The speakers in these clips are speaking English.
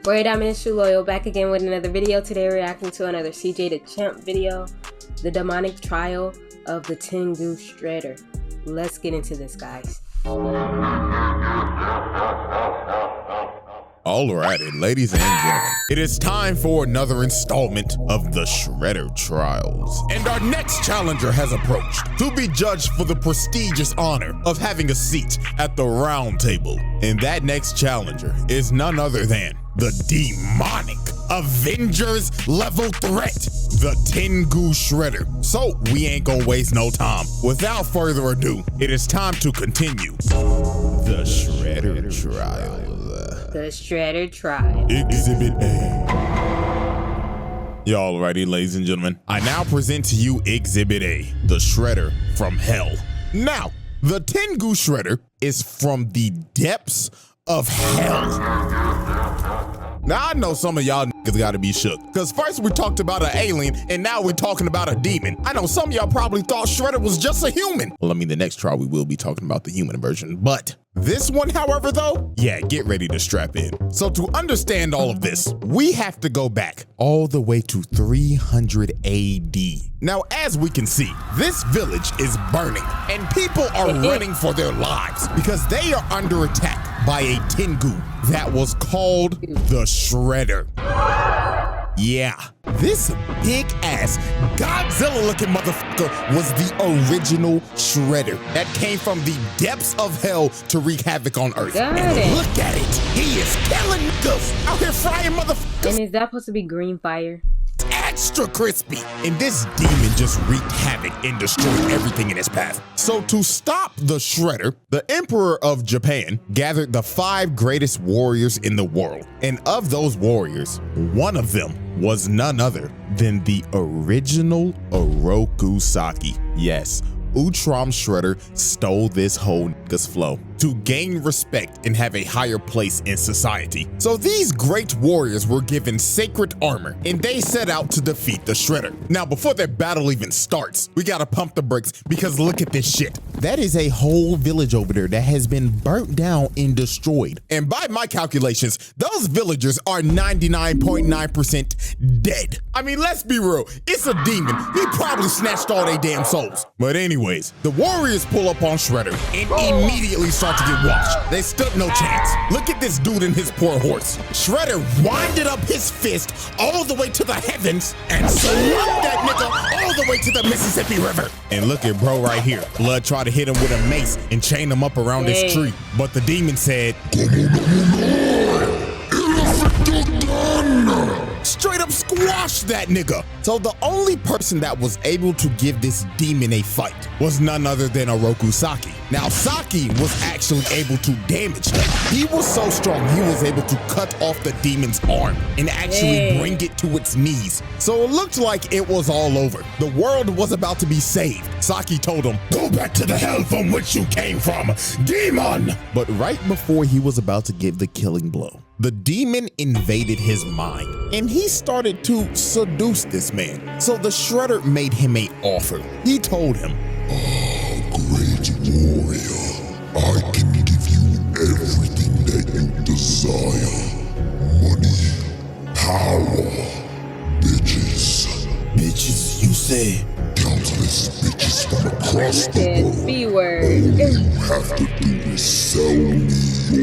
Warrior Dominance True Loyal back again with another video. Today reacting to another CJ Dachamp video, the demonic trial of the Tengu Shredder. Let's get into this, guys. Alrighty, ladies and gentlemen, it is time for another installment of the Shredder Trials. And our next challenger has approached to be judged for the prestigious honor of having a seat at the round table. And that next challenger is none other than the demonic Avengers level threat, the Tengu Shredder. So we ain't gonna waste no time. Without further ado, it is time to continue the Shredder Trials. The Shredder Trial. Exhibit A. Y'all ready, ladies and gentlemen? I now present to you Exhibit A, the Shredder from Hell. Now, the Tengu Shredder is from the depths of hell. Now, I know some of y'all niggas gotta be shook, because first we talked about an alien, and now we're talking about a demon. I know some of y'all probably thought Shredder was just a human. Well, I mean, the next trial we will be talking about the human version, but this one, however, though, yeah, get ready to strap in. So to understand all of this, we have to go back all the way to 300 AD. Now, as we can see, this village is burning, and people are running for their lives because they are under attack by a Tengu that was called the Shredder. Yeah, this big-ass Godzilla-looking motherfucker was the original Shredder that came from the depths of hell to wreak havoc on Earth. And look at it, he is killing niggas out here frying motherfuckers. And is that supposed to be green fire? Extra crispy. And this demon just wreaked havoc and destroyed everything in his path. So to stop the Shredder, the Emperor of Japan gathered the 5 greatest warriors in the world. And of those warriors, one of them was none other than the original Oroku Saki. Yes, Dachamp Shredder stole this whole nigga's flow to gain respect and have a higher place in society. So these great warriors were given sacred armor and they set out to defeat the Shredder. Now, before their battle even starts, we gotta pump the brakes because look at this shit. That is a whole village over there that has been burnt down and destroyed. And by my calculations, those villagers are 99.9% dead. I mean, let's be real, it's a demon. He probably snatched all their damn souls. But anyways, the warriors pull up on Shredder and immediately start to get washed. They stood no chance. Look at this dude and his poor horse. Shredder winded up his fist all the way to the heavens and slapped that nigga all the way to the Mississippi River. And look at bro right here. Blood tried to hit him with a mace and chain him up around this tree. But the demon said, straight up squashed that nigga. So the only person that was able to give this demon a fight was none other than Oroku Saki. Now, Saki was actually able to damage him. He was so strong, he was able to cut off the demon's arm and actually bring it to its knees. So it looked like it was all over. The world was about to be saved. Saki told him, "Go back to the hell from which you came from, demon!" But right before he was about to give the killing blow, the demon invaded his mind and he started to seduce this man. So the Shredder made him an offer. He told him, "Great warrior, I can give you everything that you desire. Money, power, bitches." Bitches, you say? Countless bitches from across the world. B-word. All you have to do is sell me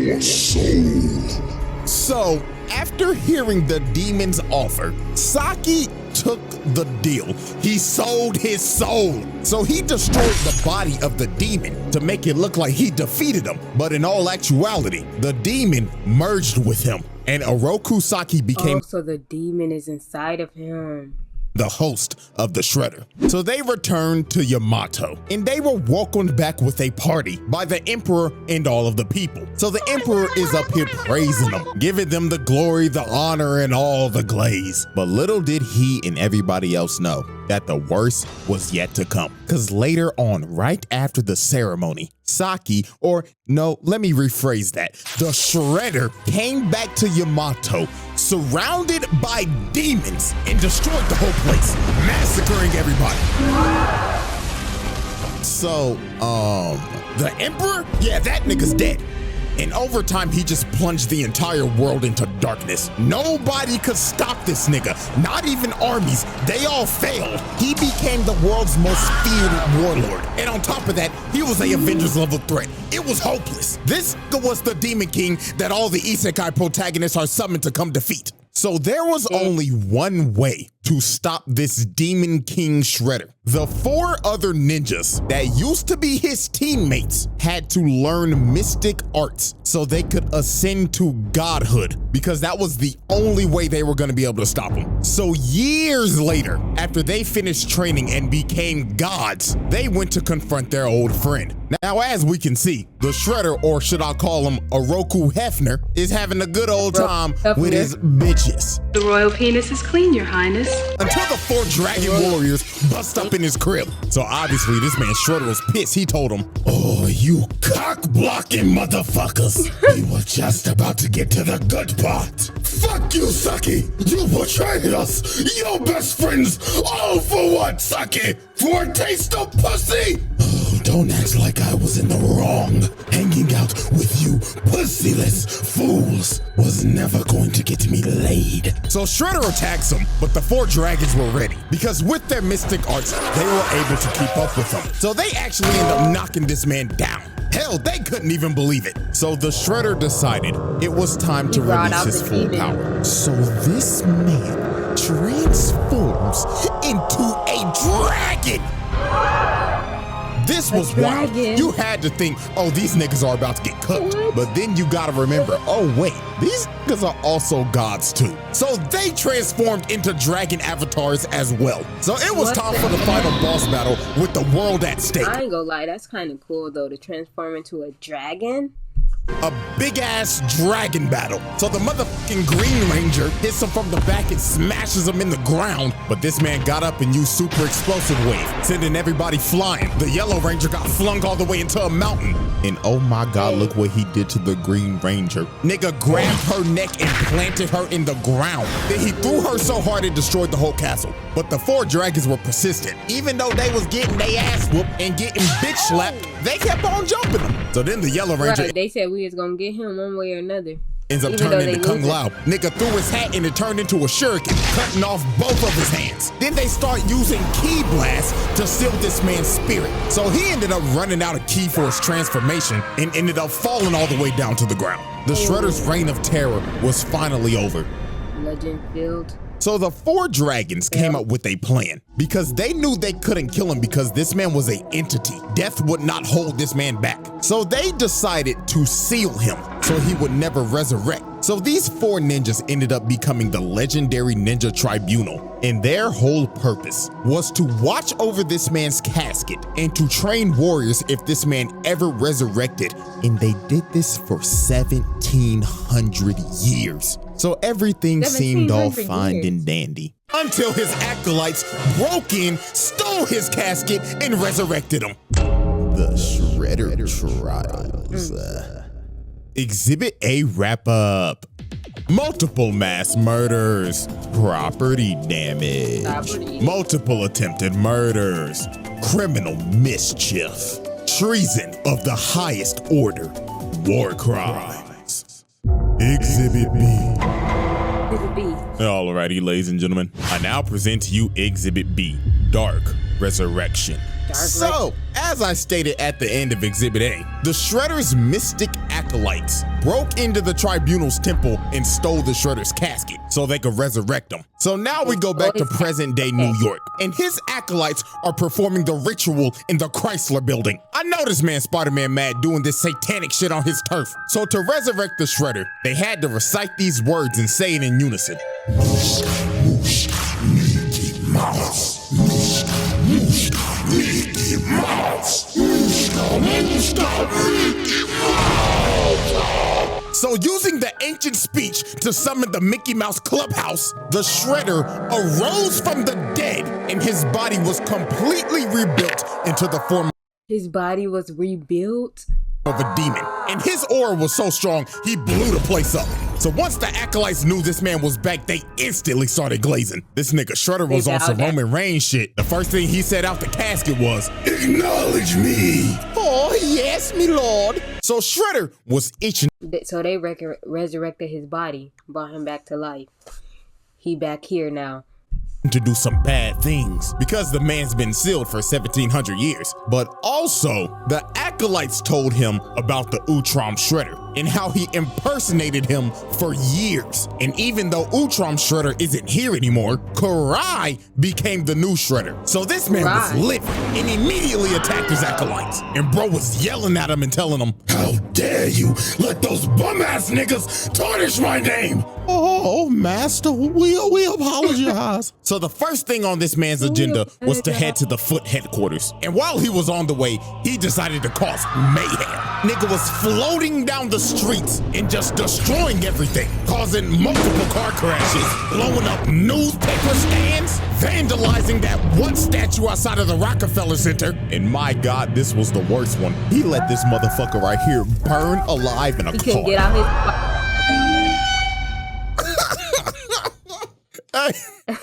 your soul. So, after hearing the demon's offer, Saki took the deal. He sold his soul. So he destroyed the body of the demon to make it look like he defeated him. But in all actuality, the demon merged with him and Oroku Saki became so the demon is inside of him, the host of the Shredder. So they returned to Yamato and they were welcomed back with a party by the Emperor and all of the people. So the Emperor is up here praising them, giving them the glory, the honor, and all the glaze. But little did he and everybody else know that the worst was yet to come. Because later on, right after the ceremony, Saki, or no, let me rephrase that, the Shredder came back to Yamato surrounded by demons and destroyed the whole place, massacring everybody. So, the Emperor? Yeah, that nigga's dead. And over time, he just plunged the entire world into darkness. Nobody could stop this nigga, not even armies. They all failed. He became the world's most feared warlord. And on top of that, he was a Avengers level threat. It was hopeless. This was the Demon King that all the isekai protagonists are summoned to come defeat. So there was only one way to stop this Demon King Shredder. The 4 other ninjas that used to be his teammates had to learn mystic arts so they could ascend to godhood, because that was the only way they were going to be able to stop him. So years later, after they finished training and became gods, they went to confront their old friend. Now, as we can see, the Shredder, or should I call him Oroku Hefner, is having a good old time with his bitches. The royal penis is clean, your highness. Until the 4 dragon warriors bust up in his crib. So obviously this man Shredder was pissed. He told him, "Oh, you cock-blocking motherfuckers. We were just about to get to the good part. Fuck you, Saki. You betrayed us. Your best friends. All for what, Saki? For a taste of pussy? Oh, don't act like I was in the wrong. Hanging out with you pussyless fools was never going to get me laid." So Shredder attacks him, but the 4 dragons were ready, because with their mystic arts, they were able to keep up with him. So they actually end up knocking this man down. Hell, they couldn't even believe it. So the Shredder decided it was time to release his full power. So this man transforms into a dragon. This was wild. You had to think, oh, these niggas are about to get cooked. But then you gotta remember, oh wait, these niggas are also gods too. So they transformed into dragon avatars as well. So it was time for the final boss battle with the world at stake. I ain't gonna lie, that's kind of cool though, to transform into a dragon. A big ass dragon battle. So the motherfucking Green Ranger hits him from the back and smashes him in the ground. But this man got up and used super explosive wave, sending everybody flying. The Yellow Ranger got flung all the way into a mountain. And oh my God, look what he did to the Green Ranger. Nigga grabbed her neck and planted her in the ground. Then he threw her so hard it destroyed the whole castle. But the 4 dragons were persistent. Even though they was getting their ass whooped and getting bitch slapped, they kept on jumping them. So then the Yellow Ranger... Right, they said we was gonna get him one way or another. Ends up turning into Kung Lao. Nigga threw his hat and it turned into a shuriken, cutting off both of his hands. Then they start using ki blast to seal this man's spirit. So he ended up running out of ki for his transformation and ended up falling all the way down to the ground. The Shredder's reign of terror was finally over. Legend filled. So the 4 dragons came up with a plan, because they knew they couldn't kill him because this man was an entity. Death would not hold this man back. So they decided to seal him so he would never resurrect. So these 4 ninjas ended up becoming the legendary Ninja Tribunal, and their whole purpose was to watch over this man's casket and to train warriors if this man ever resurrected. And they did this for 1700 years. So everything seemed all fine and dandy. Until his acolytes broke in, stole his casket, and resurrected him. The Shredder Trials. Exhibit A wrap-up. Multiple mass murders. Property damage. Multiple attempted murders. Criminal mischief. Treason of the highest order. War crimes. Exhibit B. Alrighty, ladies and gentlemen, I now present to you Exhibit B, Dark Resurrection. So, as I stated at the end of Exhibit A, the Shredder's mystic acolytes broke into the Tribunal's temple and stole the Shredder's casket so they could resurrect him. So now we go back to present-day New York, and his acolytes are performing the ritual in the Chrysler Building. I know this man Spider-Man mad doing this satanic shit on his turf. So to resurrect the Shredder, they had to recite these words and say it in unison. Moosh, moosh, Mickey Mouse. Moosh, moosh, Mickey Mouse. Moosh, Mickey Mouse. So using the ancient speech to summon the Mickey Mouse Clubhouse, the Shredder arose from the dead and his body was completely rebuilt into the form His body was rebuilt? of a demon. And his aura was so strong, he blew the place up. So once the acolytes knew this man was back, they instantly started glazing. This nigga Shredder was on some Roman Reigns shit. The first thing he said out the casket was, "Acknowledge me." "Oh, yes, me lord." So Shredder was itching. So they resurrected his body, brought him back to life. He back here now. To do some bad things because the man's been sealed for 1700 years. But also, the acolytes told him about the Dachamp Shredder and how he impersonated him for years. And even though Dachamp Shredder isn't here anymore, Karai became the new Shredder. So this man was livid and immediately attacked his acolytes. And bro was yelling at him and telling him, "How dare you let those bum-ass niggas tarnish my name?" Oh, master, we apologize. So the first thing on this man's agenda was to head to the Foot headquarters. And while he was on the way, he decided to cause mayhem. Nigga was floating down the streets and just destroying everything, causing multiple car crashes, blowing up newspaper stands, vandalizing that one statue outside of the Rockefeller Center. And my God, this was the worst one. He let this motherfucker right here burn alive in a car. He couldn't get out his...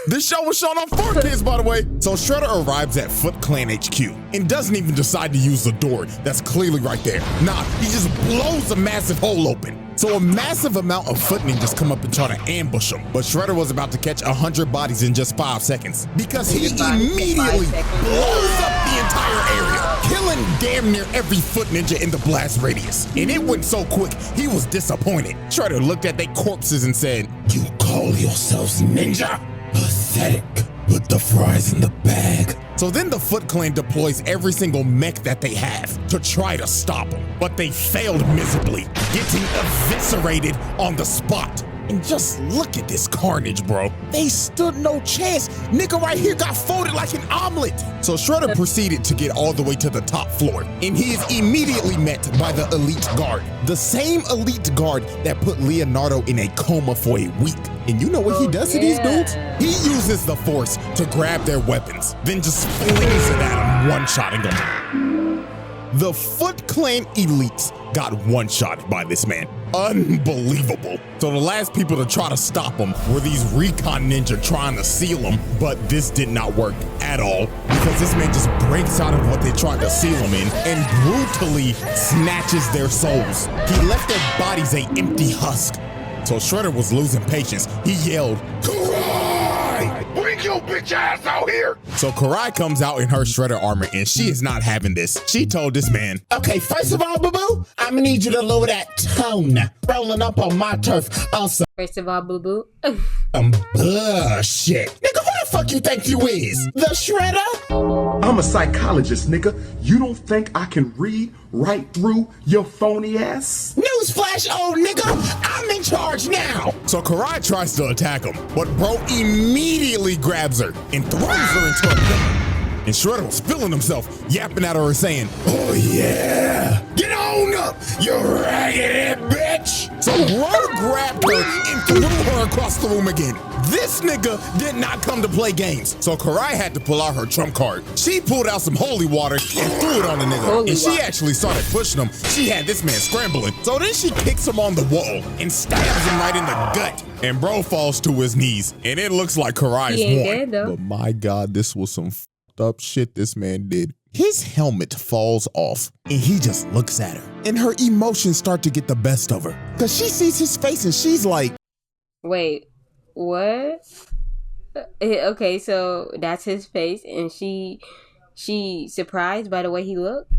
This show was shown on 4Kids, by the way. So Shredder arrives at Foot Clan HQ and doesn't even decide to use the door that's clearly right there. Nah, he just blows a massive hole open. So a massive amount of Foot ninjas come up and try to ambush him. But Shredder was about to catch 100 bodies in just 5 seconds because he immediately blows up the entire area, killing damn near every Foot ninja in the blast radius. And it went so quick, he was disappointed. Shredder looked at their corpses and said, "You call yourselves ninja? Pathetic. Put the fries in the bag." So then the Foot Clan deploys every single mech that they have to try to stop him. But they failed miserably, getting eviscerated on the spot. And just look at this carnage, bro. They stood no chance. Nigga right here got folded like an omelet. So Shredder proceeded to get all the way to the top floor, and he is immediately met by the elite guard. The same elite guard that put Leonardo in a coma for a week. And you know what he does to these dudes? He uses the force to grab their weapons, then just flings it at them, one-shotting them. The Foot Clan elites got one-shot by this man. Unbelievable. So the last people to try to stop him were these recon ninja trying to seal him, but this did not work at all because this man just breaks out of what they tried to seal him in and brutally snatches their souls. He left their bodies an empty husk. So Shredder was losing patience. He yelled, "Karai! Bring your bitch ass out here!" So Karai comes out in her Shredder armor and she is not having this. She told this man, "Okay, first of all, boo-boo, I'm gonna need you to lower that tone. Rolling up on my turf also." First of all, boo-boo. Bullshit. Nigga, who the fuck you think you is? The Shredder? I'm a psychologist, nigga. You don't think I can read right through your phony ass? Newsflash, old nigga, I'm in charge now. So Karai tries to attack him, but bro immediately grabs her and throws her into a pillar. And Shredder was feeling himself, yapping at her and saying, "Oh yeah, get on up, you raggedy bitch." So bro grabbed her and threw her across the room again. This nigga did not come to play games, so Karai had to pull out her trump card. She pulled out some holy water and threw it on the nigga, she actually started pushing him. She had this man scrambling. So then she kicks him on the wall and stabs him right in the gut. And bro falls to his knees, and it looks like Karai's won. But my God, this was some up shit this man did. His helmet falls off and he just looks at her, and her emotions start to get the best of her because she sees his face and she's like, "Wait, what?" Okay, so that's his face and she surprised by the way he looked?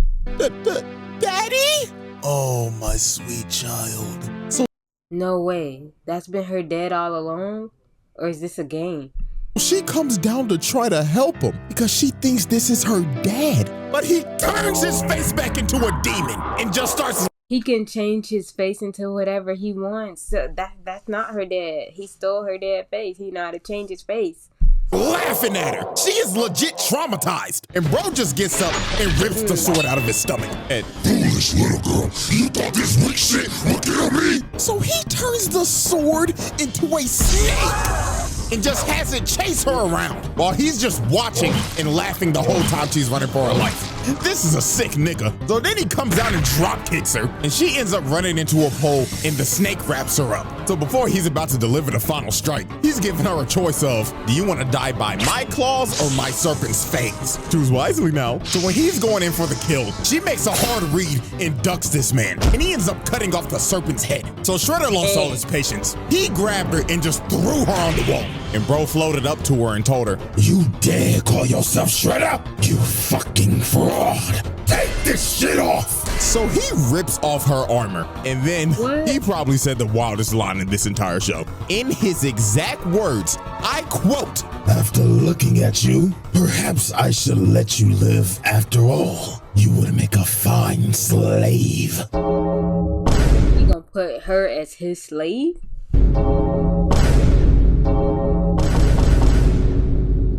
"Daddy? Oh, my sweet child." So no way. That's been her dad all along? Or is this a game? she comes down to try to help him because she thinks this is her dad. But he turns his face back into a demon and just starts. He can change his face into whatever he wants. So that's not her dad. He stole her dad's face. He know how to change his face. Laughing at her. She is legit traumatized. And bro just gets up and rips the sword out of his stomach. And foolish little girl, you thought this weak shit would kill me? So he turns the sword into a snake and just has it chase her around while he's just watching and laughing the whole time she's running for her life. This is a sick nigga. So then he comes down and drop kicks her, and she ends up running into a pole and the snake wraps her up. So before he's about to deliver the final strike, he's giving her a choice of, do you want to die by my claws or my serpent's fangs? Choose wisely now. So when he's going in for the kill, she makes a hard read and ducks this man, and he ends up cutting off the serpent's head. So Shredder lost all his patience. He grabbed her and just threw her on the wall. And bro floated up to her and told her, You dare call yourself Shredder? You fucking fraud. Take this shit off. So he rips off her armor, and then he probably said the wildest line in this entire show. In his exact words, I quote, After looking at you, perhaps I should let you live after all. You would make a fine slave. You gonna put her as his slave?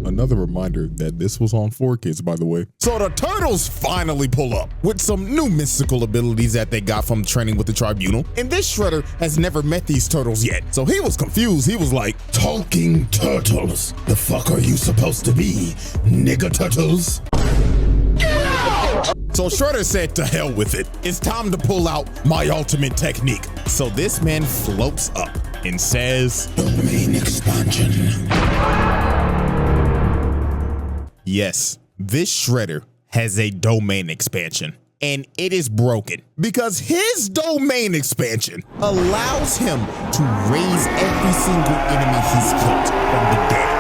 Another reminder that this was on 4Kids, by the way. So the turtles finally pull up with some new mystical abilities that they got from training with the tribunal. And this Shredder has never met these turtles yet. So he was confused. He was like, Talking turtles. The fuck are you supposed to be, nigga turtles? So Shredder said to hell with it. It's time to pull out my ultimate technique. So this man floats up and says, Domain expansion. Yes, this Shredder has a domain expansion, and it is broken because his domain expansion allows him to raise every single enemy he's killed from the dead.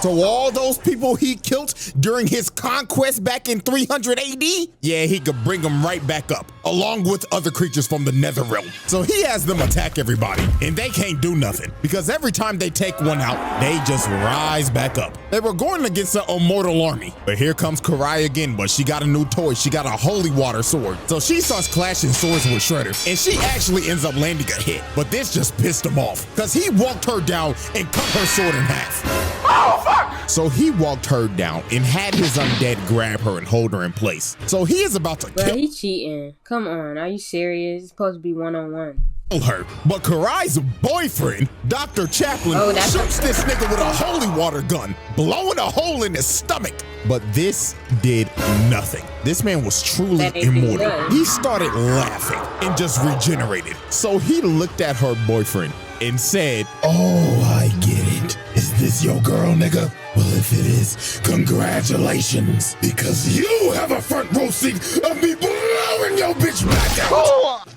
So all those people he killed during his conquest back in 300 AD, yeah, he could bring them right back up, along with other creatures from the nether realm. So he has them attack everybody, and they can't do nothing, because every time they take one out, they just rise back up. They were going against an immortal army, but here comes Karai again, but she got a new toy. She got a holy water sword. So she starts clashing swords with Shredder, and she actually ends up landing a hit, but this just pissed him off, because he walked her down and cut her sword in half. Oh, fuck! So he walked her down and had his undead grab her and hold her in place. So he is about to kill he cheating. Come on, are you serious? It's supposed to be one-on-one. her. But Karai's boyfriend, Dr. Chaplin, shoots this nigga with a holy water gun, blowing a hole in his stomach. But this did nothing. This man was truly immortal. He started laughing and just regenerated. So he looked at her boyfriend and said, Oh, I get it. Is this your girl, nigga? Well, if it is, congratulations. Because you have a front row seat of me blowing your bitch back out.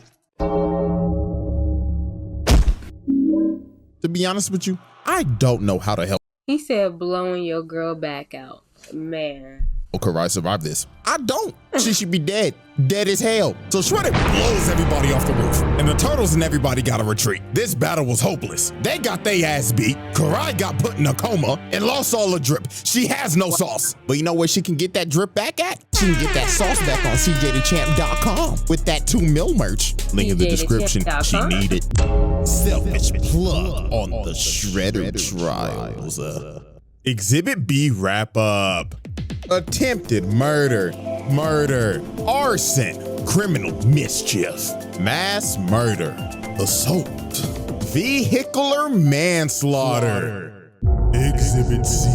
To be honest with you, I don't know how to help. He said blowing your girl back out. Man. Karai survive this. I don't. She should be dead. Dead as hell. So Shredder blows everybody off the roof, and the turtles and everybody gotta retreat. This battle was hopeless. They got their ass beat. Karai got put in a coma and lost all the drip. She has no sauce. But you know where she can get that drip back at? She can get that sauce back on CJTheChamp.com with that 2 mil merch. Link in the description. She needed. Selfish plug on the Shredder trials. Exhibit B wrap up. Attempted murder, arson, criminal mischief, mass murder, assault, vehicular manslaughter. Exhibit C.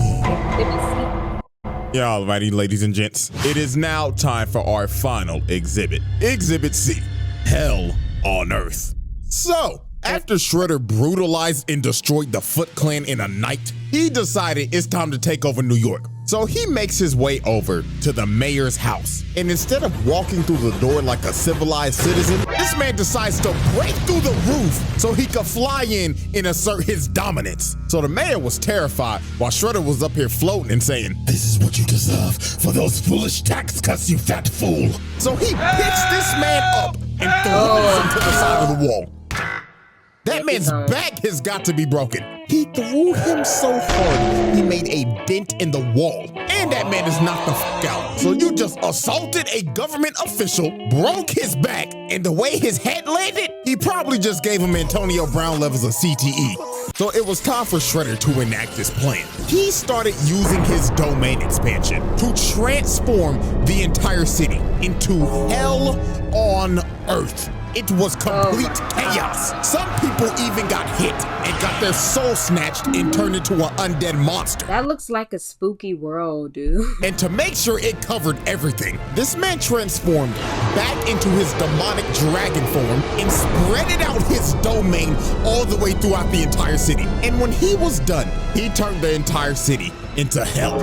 Yeah, alrighty, ladies and gents. It is now time for our final exhibit. Exhibit C. Hell on Earth. So, after Shredder brutalized and destroyed the Foot Clan in a night, he decided it's time to take over New York. So he makes his way over to the mayor's house. And instead of walking through the door like a civilized citizen, this man decides to break through the roof so he could fly in and assert his dominance. So the mayor was terrified while Shredder was up here floating and saying, This is what you deserve for those foolish tax cuts, you fat fool. So he picks this man up and throws him to the side of the wall. That man's back has got to be broken. He threw him so hard, he made a dent in the wall. And that man is knocked the fuck out. So you just assaulted a government official, broke his back, and the way his head landed, he probably just gave him Antonio Brown levels of CTE. So it was time for Shredder to enact his plan. He started using his domain expansion to transform the entire city into hell on Earth. It was complete chaos. Some people people even got hit and got their soul snatched and turned into an undead monster. That looks like a spooky world, dude. And to make sure it covered everything, this man transformed back into his demonic dragon form and spreaded out his domain all the way throughout the entire city. And when he was done, he turned the entire city into hell.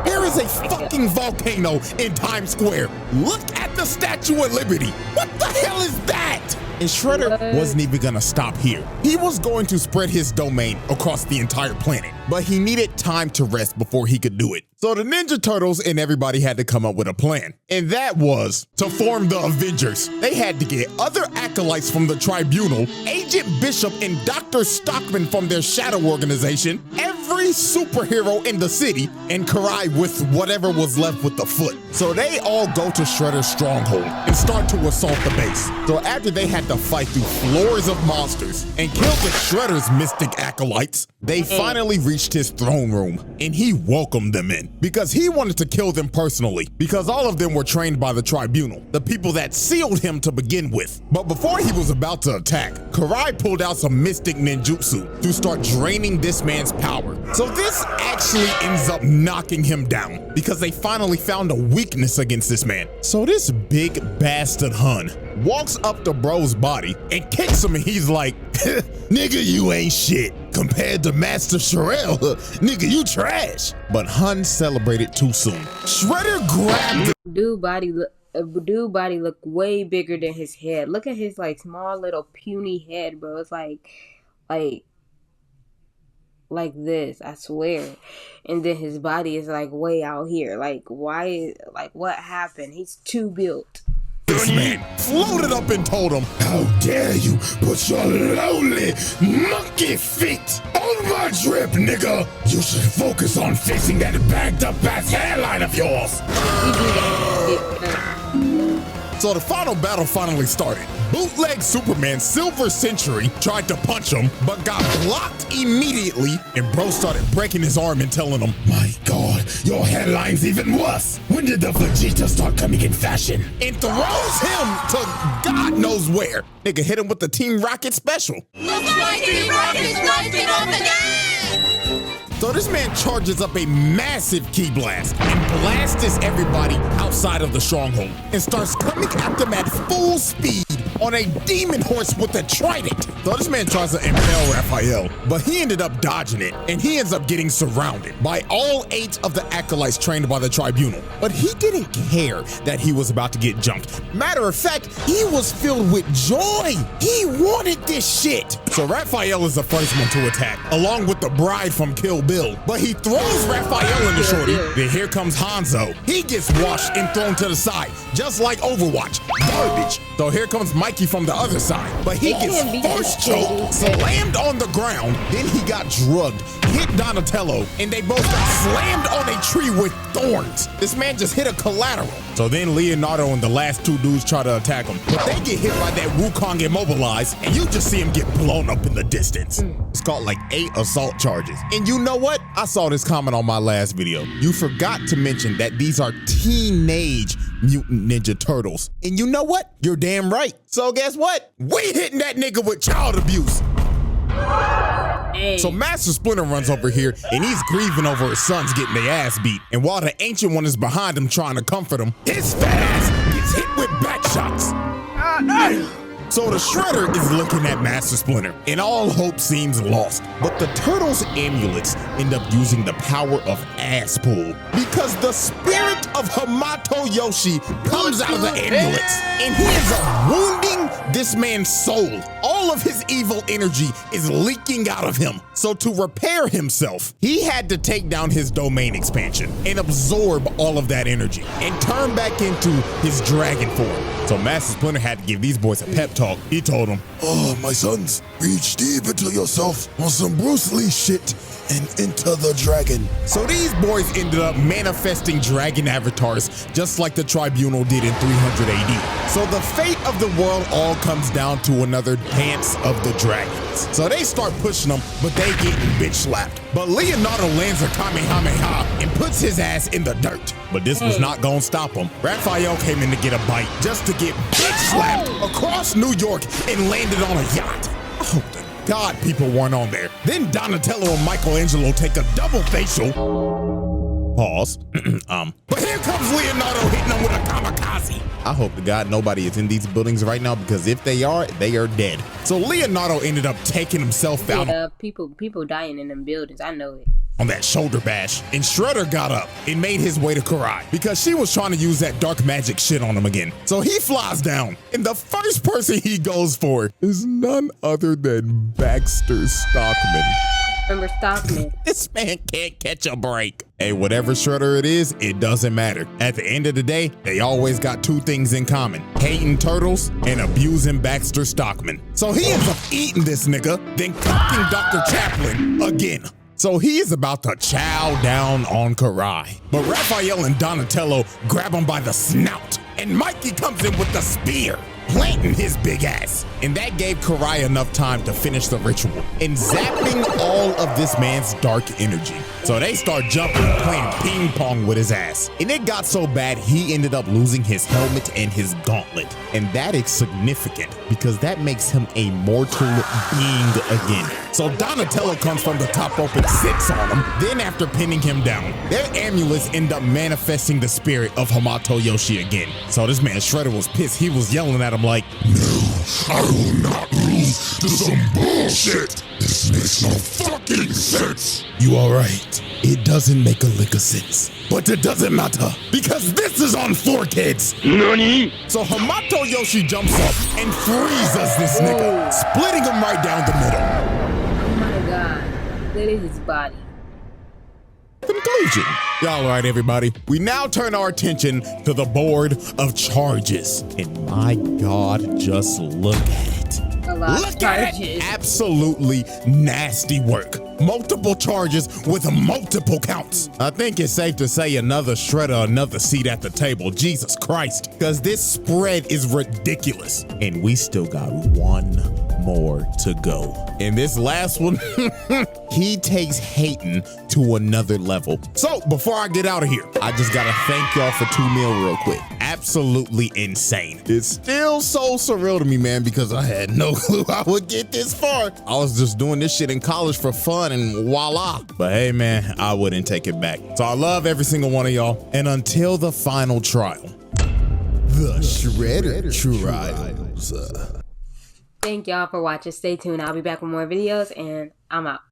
There is a fucking volcano in Times Square. Look at the Statue of Liberty. What the hell is that? And Shredder wasn't even gonna stop here. He was going to spread his domain across the entire planet, but he needed time to rest before he could do it. So the Ninja Turtles and everybody had to come up with a plan, and that was to form the Avengers. They had to get other acolytes from the Tribunal, Agent Bishop and Dr. Stockman from their shadow organization, every superhero in the city, and Karai with whatever was left with the foot. So they all go to Shredder's stronghold and start to assault the base. So after they had to fight through floors of monsters and kill the Shredder's mystic acolytes, they finally reached his throne room, and he welcomed them in because he wanted to kill them personally, because all of them were trained by the Tribunal, the people that sealed him to begin with. But before he was about to attack, Karai pulled out some mystic ninjutsu to start draining this man's power. So this actually ends up knocking him down because they finally found a weakness against this man. So this big bastard Hun walks up to bro's body and kicks him, and he's like, nigga, you ain't shit. Compared to Master Sherelle, nigga, you trash. But Hun celebrated too soon. Shredder grabbed the Dude body look way bigger than his head. Look at his like small little puny head, bro. It's like this, I swear. And then his body is like way out here. Like why? Like what happened? He's too built. This man floated up and told him, How dare you put your lonely monkey feet on my drip, nigga? You should focus on fixing that bagged up ass hairline of yours. So the final battle finally started. Bootleg Superman Silver Century tried to punch him, but got blocked immediately, and bro started breaking his arm and telling him, My God, your hairline's even worse. When did the Vegeta start coming in fashion? and throws him to God knows where. Nigga hit him with the Team Rocket special. So this man charges up a massive ki blast and blasts everybody outside of the stronghold and starts coming at them at full speed on a demon horse with a trident. So this man tries to impale Raphael, but he ended up dodging it, and he ends up getting surrounded by all 8 of the acolytes trained by the Tribunal. But he didn't care that he was about to get jumped. Matter of fact, he was filled with joy. He wanted this shit. So Raphael is the first one to attack, along with the bride from Kill Bill. But he throws Raphael in the shorty. Then here comes Hanzo. He gets washed and thrown to the side, just like Overwatch. Garbage. So here comes Mikey from the other side. But he gets force choked, slammed on the ground. Then he got drugged, hit Donatello, and they both got slammed on a tree with thorns. This man just hit a collateral. So then Leonardo and the last 2 dudes try to attack him, but they get hit by that Wukong immobilized, and you just see him get blown up in the distance. It's called like 8 assault charges. And you know what? I saw this comment on my last video. You forgot to mention that these are teenage Mutant Ninja Turtles. And you know what? You're damn right. So guess what? We hitting that nigga with child abuse. Hey. So Master Splinter runs over here, and he's grieving over his sons getting their ass beat. And while the Ancient One is behind him trying to comfort him, his fat ass gets hit with back shots. So the Shredder is looking at Master Splinter, and all hope seems lost. But the Turtles' amulets end up using the power of ass pull, because the spirit of Hamato Yoshi comes out of the amulets, and he ends up wounding this man's soul. All of his evil energy is leaking out of him. So to repair himself, he had to take down his domain expansion and absorb all of that energy and turn back into his dragon form. So Master Splinter had to give these boys a pep talk. He told them, Oh, my sons, reach deep into yourself on some Bruce Lee shit and into the dragon. So these boys ended up manifesting dragon avatars just like the Tribunal did in 300 AD. So the fate of the world all comes down to another dance of the dragons. So they start pushing them, but they getting bitch slapped. But Leonardo lands a Kamehameha and puts his ass in the dirt. but this was not gonna stop him. Raphael came in to get a bite just to get bitch slapped across New York and landed on a yacht. Oh, the God, people weren't on there. Then Donatello and Michelangelo take a double facial. Pause. But here comes Leonardo hitting him with a kamikaze. I hope to God nobody is in these buildings right now, because if they are dead. So Leonardo ended up taking himself out. Yeah, people dying in them buildings. I know it. On that shoulder bash, and Shredder got up and made his way to Karai because she was trying to use that dark magic shit on him again. So he flies down, and the first person he goes for is none other than Baxter Stockman. Remember Stockman? This man can't catch a break. Hey, whatever Shredder it is, it doesn't matter. At the end of the day, they always got two things in common: hating turtles and abusing Baxter Stockman. So he ends up eating this nigga, then cocking Dr. Chaplin again. So he is about to chow down on Karai. But Raphael and Donatello grab him by the snout, and Mikey comes in with the spear, planting his big ass. And that gave Karai enough time to finish the ritual and zapping all of this man's dark energy. So they start jumping, playing ping pong with his ass. And it got so bad he ended up losing his helmet and his gauntlet. And that is significant because that makes him a mortal being again. So Donatello comes from the top rope and sits on him. Then after pinning him down, their amulets end up manifesting the spirit of Hamato Yoshi again. So this man Shredder was pissed. He was yelling at him like, "No, I will not lose to some bullshit. This makes no fucking sense." "You alright? It doesn't make a lick of sense. But it doesn't matter, because this is on 4Kids. Nani? So Hamato Yoshi jumps up and freezes this nigga, splitting him right down the middle. Oh my God. That is his body. Conclusion. All right, everybody. We now turn our attention to the board of charges. And my God, just look at it. A lot of Look at charges. it. Absolutely nasty work. Multiple charges with multiple counts. I think it's safe to say another Shredder, another seat at the table. Jesus Christ. Because this spread is ridiculous. And we still got one more to go. And this last one, he takes hating to another level. So before I get out of here, I just gotta thank y'all for 2 mil real quick. Absolutely insane. It's still so surreal to me, man, because I had no clue I would get this far. I was just doing this shit in college for fun and voila. But hey, man, I wouldn't take it back. So I love every single one of y'all. And until the final trial, the Shredder Trials. Thank y'all for watching. Stay tuned. I'll be back with more videos, and I'm out.